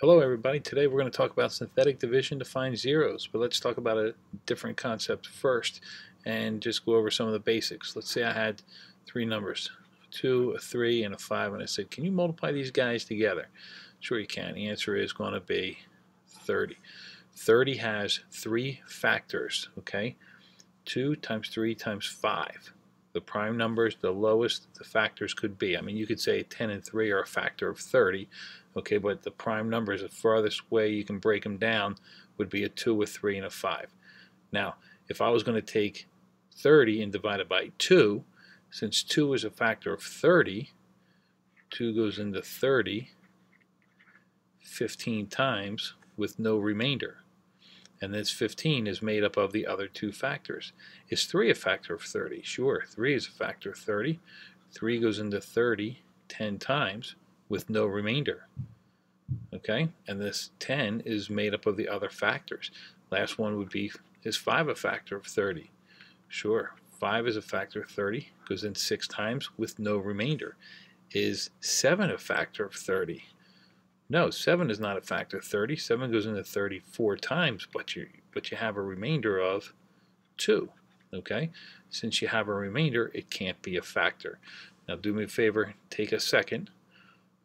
Hello everybody, today we're going to talk about synthetic division to find zeros, but let's talk about a different concept first and just go over some of the basics. Let's say I had three numbers, a 2, a 3, and a 5, and I said, can you multiply these guys together? Sure you can. The answer is going to be 30. 30 has three factors, okay? 2 times 3 times 5. The prime numbers, the lowest the factors could be. I mean, you could say 10 and 3 are a factor of 30, okay, but the prime numbers, the farthest way you can break them down would be a 2, a 3, and a 5. Now, if I was going to take 30 and divide it by 2, since 2 is a factor of 30, 2 goes into 30 15 times with no remainder. And this 15 is made up of the other two factors. Is 3 a factor of 30? Sure, 3 is a factor of 30. 3 goes into 30 10 times with no remainder. Okay, and this 10 is made up of the other factors. Last one would be, is 5 a factor of 30? Sure, 5 is a factor of 30, goes in 6 times with no remainder. Is 7 a factor of 30? No, 7 is not a factor of 30. 7 goes into 30 4 times, but you have a remainder of 2. Okay? Since you have a remainder, it can't be a factor. Now do me a favor, take a second,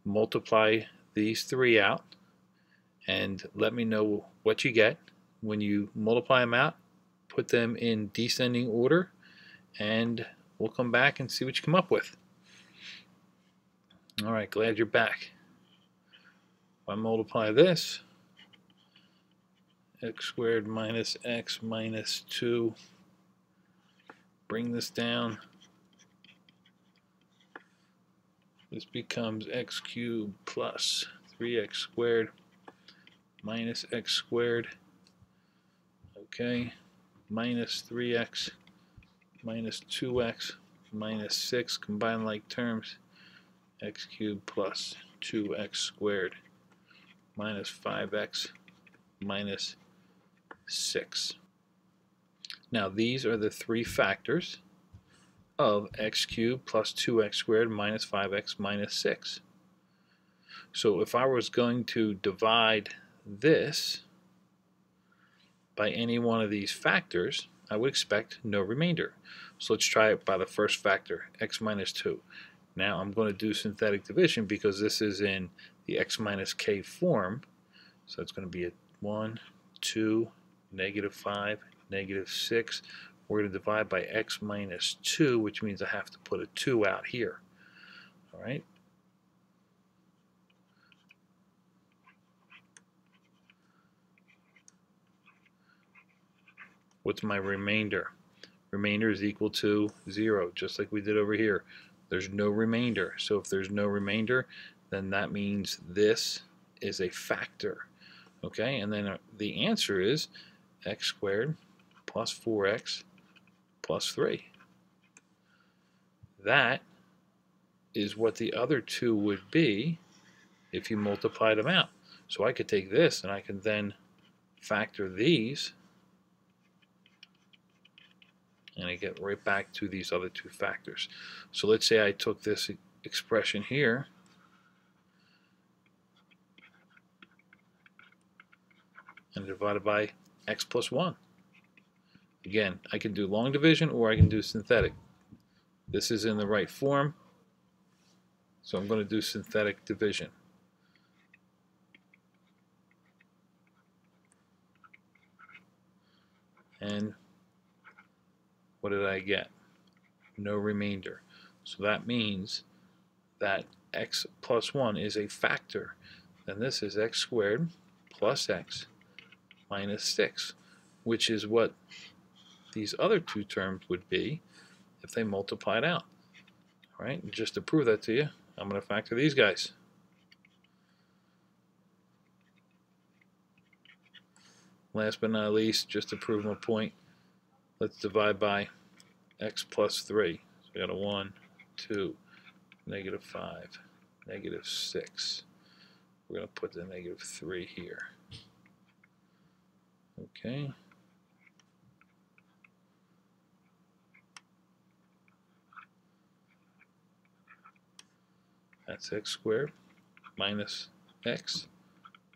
multiply these three out, and let me know what you get. When you multiply them out, put them in descending order, and we'll come back and see what you come up with. Alright, glad you're back. If I multiply this, x squared minus x minus 2, bring this down, this becomes x cubed plus 3x squared minus x squared, okay, minus 3x minus 2x minus 6, combine like terms, x cubed plus 2x squared minus 5x minus 6. Now these are the three factors of x cubed plus 2x squared minus 5x minus 6. So if I was going to divide this by any one of these factors, I would expect no remainder. So let's try it by the first factor, x minus 2. Now I'm going to do synthetic division because this is in the x minus k form. So it's going to be a 1, 2, negative 5, negative 6. We're going to divide by x minus 2, which means I have to put a 2 out here. All right. What's my remainder? Remainder is equal to 0, just like we did over here. There's no remainder. So if there's no remainder, then that means this is a factor. Okay, and then the answer is x squared plus 4x plus 3. That is what the other two would be if you multiplied them out. So I could take this and I can then factor these, and I get right back to these other two factors. So let's say I took this expression here and divided by x plus 1. Again, I can do long division or I can do synthetic. This is in the right form, so I'm going to do synthetic division. And what did I get? No remainder. So that means that x plus 1 is a factor. Then this is x squared plus x minus 6, which is what these other two terms would be if they multiplied out. All right, and just to prove that to you, I'm going to factor these guys. Last but not least, just to prove my point, let's divide by x plus 3. So we got a 1, 2, negative 5, negative 6. We're going to put the negative 3 here. Okay. That's x squared minus x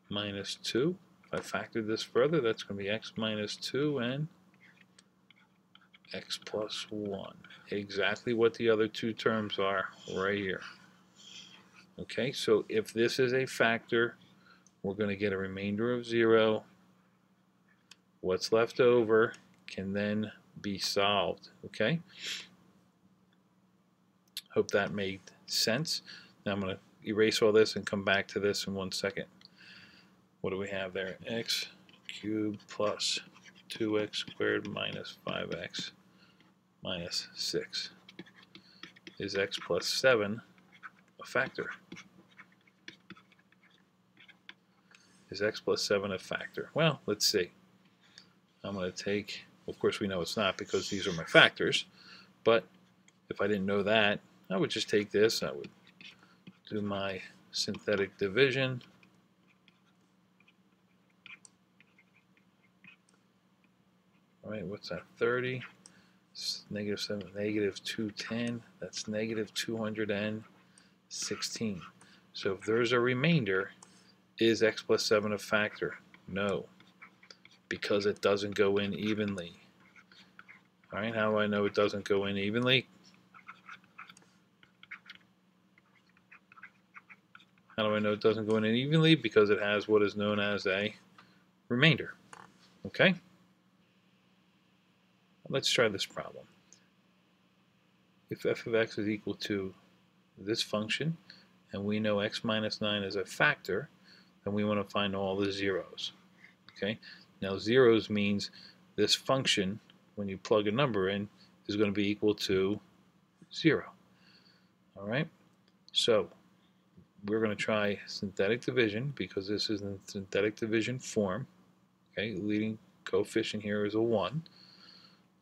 minus 2. If I factor this further, that's going to be x minus 2 and x plus 1. Exactly what the other two terms are right here. Okay, so if this is a factor, we're going to get a remainder of 0. What's left over can then be solved. Okay? Hope that made sense. Now I'm going to erase all this and come back to this in 1 second. What do we have there? X cubed plus 2x squared minus 5x minus 6. Is x plus 7 a factor? Is x plus 7 a factor? Well, let's see. I'm going to take, of course we know it's not because these are my factors, but if I didn't know that, I would just take this, I would do my synthetic division. All right, what's that? 30. Negative 7, negative 210. That's negative 216. So if there's a remainder, is x plus 7 a factor? No, because it doesn't go in evenly. All right, how do I know it doesn't go in evenly? How do I know it doesn't go in evenly? Because it has what is known as a remainder. Okay? Let's try this problem. If f of x is equal to this function, and we know x minus 9 is a factor, then we want to find all the zeros. Okay? Now zeros means this function, when you plug a number in, is going to be equal to 0. All right? So we're going to try synthetic division because this is in synthetic division form. Okay? Leading coefficient here is a 1.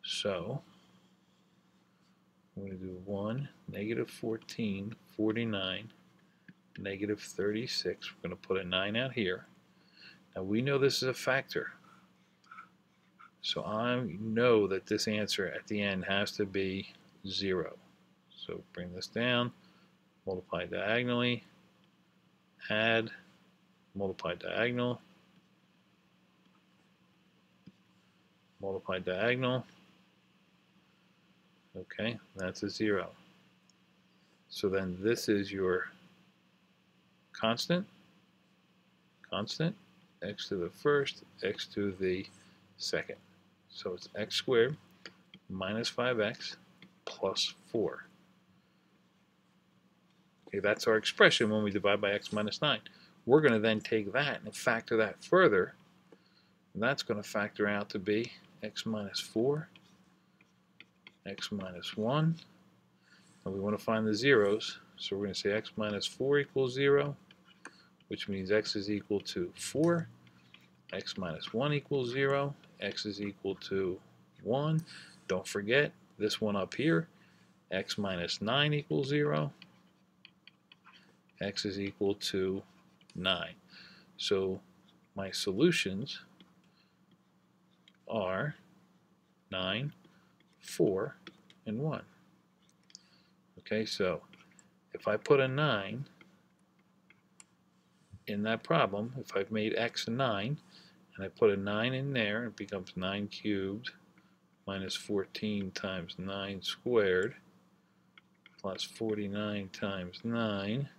So we're going to do 1, negative 14, 49, negative 36. We're going to put a 9 out here. Now we know this is a factor. So I know that this answer at the end has to be 0. So bring this down, multiply diagonally, add, multiply diagonal, multiply diagonal. Okay, that's a 0. So then this is your constant, x to the first, x to the second. So it's x squared minus 5x plus 4. Okay, that's our expression when we divide by x minus 9. We're going to then take that and factor that further. And that's going to factor out to be x minus 4, x minus 1. And we want to find the zeros. So we're going to say x minus 4 equals 0, which means x is equal to 4. X minus 1 equals 0. X is equal to 1. Don't forget this one up here. X minus 9 equals 0. X is equal to 9. So my solutions are 9, 4, and 1. Okay, so if I put a 9 in that problem, if I've made x a 9, and I put a 9 in there, it becomes 9 cubed minus 14 times 9 squared plus 49 times 9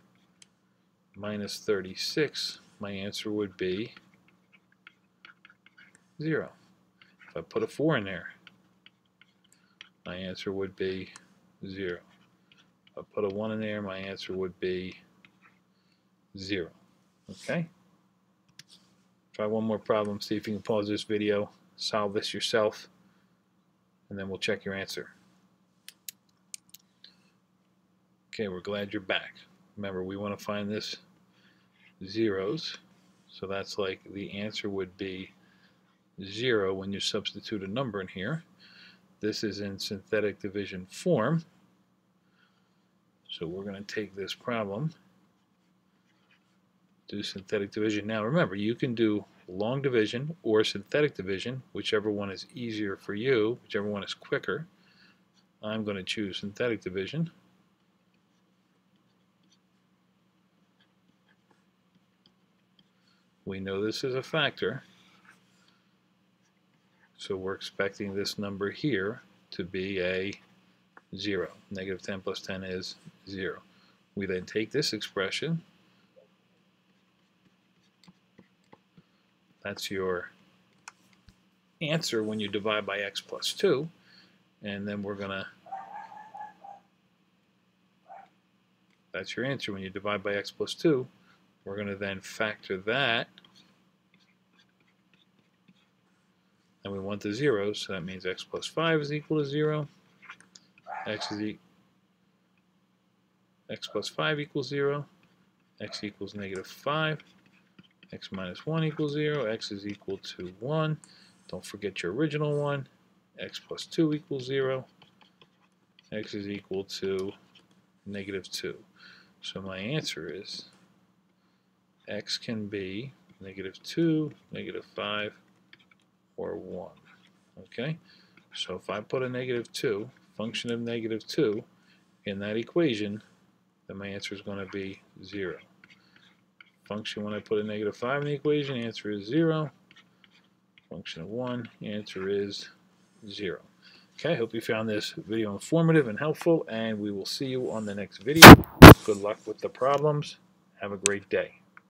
minus 36. My answer would be 0. If I put a 4 in there, my answer would be 0. If I put a 1 in there, my answer would be 0. Okay? Try one more problem, see if you can pause this video, solve this yourself, and then we'll check your answer. Okay, we're glad you're back. Remember, we want to find this zeros, so that's like the answer would be 0 when you substitute a number in here. This is in synthetic division form, so we're going to take this problem, do synthetic division. Now remember, you can do long division or synthetic division, whichever one is easier for you, whichever one is quicker. I'm going to choose synthetic division. We know this is a factor, so we're expecting this number here to be a 0. Negative 10 plus 10 is 0. We then take this expression, that's your answer when you divide by x plus 2, and then we're going to, that's your answer when you divide by x plus 2. We're going to then factor that, and we want the zeros, so that means x plus 5 is equal to 0, x plus 5 equals 0, x equals negative 5, x minus 1 equals 0, x is equal to 1. Don't forget your original one. X plus 2 equals 0. X is equal to negative 2. So my answer is x can be negative 2, negative 5, or 1. Okay? So if I put a negative 2, function of negative 2, in that equation, then my answer is going to be 0. Function when I put a negative 5 in the equation, answer is 0. Function of 1, answer is 0. Okay, I hope you found this video informative and helpful, and we will see you on the next video. Good luck with the problems. Have a great day.